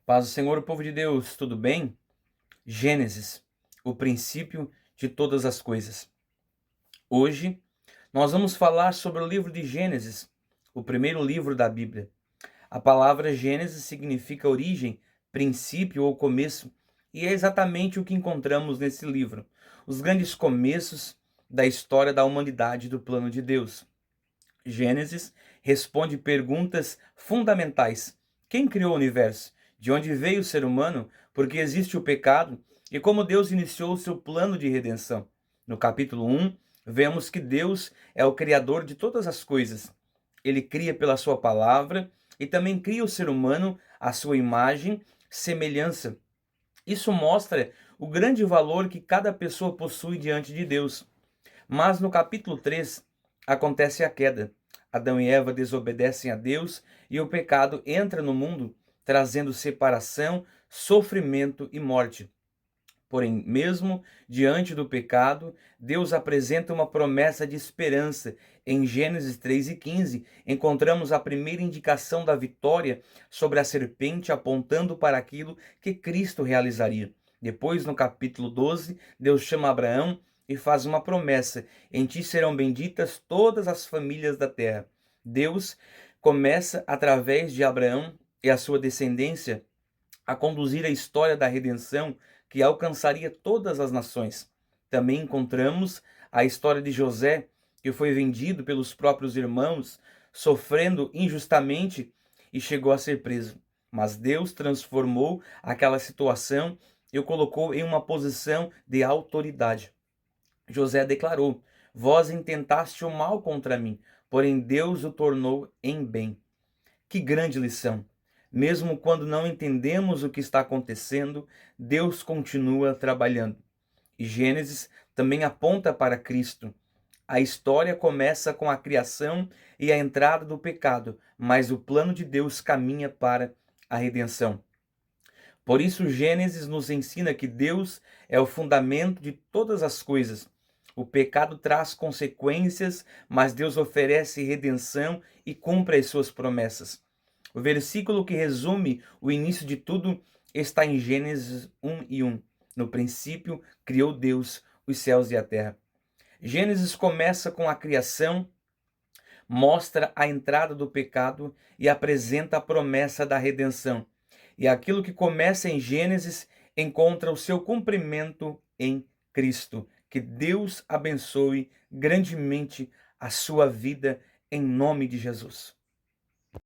Paz do Senhor, povo de Deus, tudo bem? Gênesis, o princípio de todas as coisas. Hoje, nós vamos falar sobre o livro de Gênesis, o primeiro livro da Bíblia. A palavra Gênesis significa origem, princípio ou começo, e é exatamente o que encontramos nesse livro, os grandes começos da história da humanidade e do plano de Deus. Gênesis responde perguntas fundamentais: quem criou o universo? De onde veio o ser humano? Por que existe o pecado? E como Deus iniciou o seu plano de redenção? No capítulo 1, vemos que Deus é o criador de todas as coisas. Ele cria pela sua palavra e também cria o ser humano à sua imagem, semelhança. Isso mostra o grande valor que cada pessoa possui diante de Deus. Mas no capítulo 3 acontece a queda. Adão e Eva desobedecem a Deus e o pecado entra no mundo, trazendo separação, sofrimento e morte. Porém, mesmo diante do pecado, Deus apresenta uma promessa de esperança. Em Gênesis 3:15, encontramos a primeira indicação da vitória sobre a serpente, apontando para aquilo que Cristo realizaria. Depois, no capítulo 12, Deus chama Abraão e faz uma promessa: em ti serão benditas todas as famílias da terra. Deus começa, através de Abraão e a sua descendência, a conduzir a história da redenção que alcançaria todas as nações. Também encontramos a história de José, que foi vendido pelos próprios irmãos, sofrendo injustamente e chegou a ser preso. Mas Deus transformou aquela situação e o colocou em uma posição de autoridade. José declarou: vós intentaste o mal contra mim, porém Deus o tornou em bem. Que grande lição! Mesmo quando não entendemos o que está acontecendo, Deus continua trabalhando. E Gênesis também aponta para Cristo. A história começa com a criação e a entrada do pecado, mas o plano de Deus caminha para a redenção. Por isso, Gênesis nos ensina que Deus é o fundamento de todas as coisas. O pecado traz consequências, mas Deus oferece redenção e cumpre as suas promessas. O versículo que resume o início de tudo está em Gênesis 1:1. No princípio, criou Deus os céus e a terra. Gênesis começa com a criação, mostra a entrada do pecado e apresenta a promessa da redenção. E aquilo que começa em Gênesis encontra o seu cumprimento em Cristo. Que Deus abençoe grandemente a sua vida em nome de Jesus.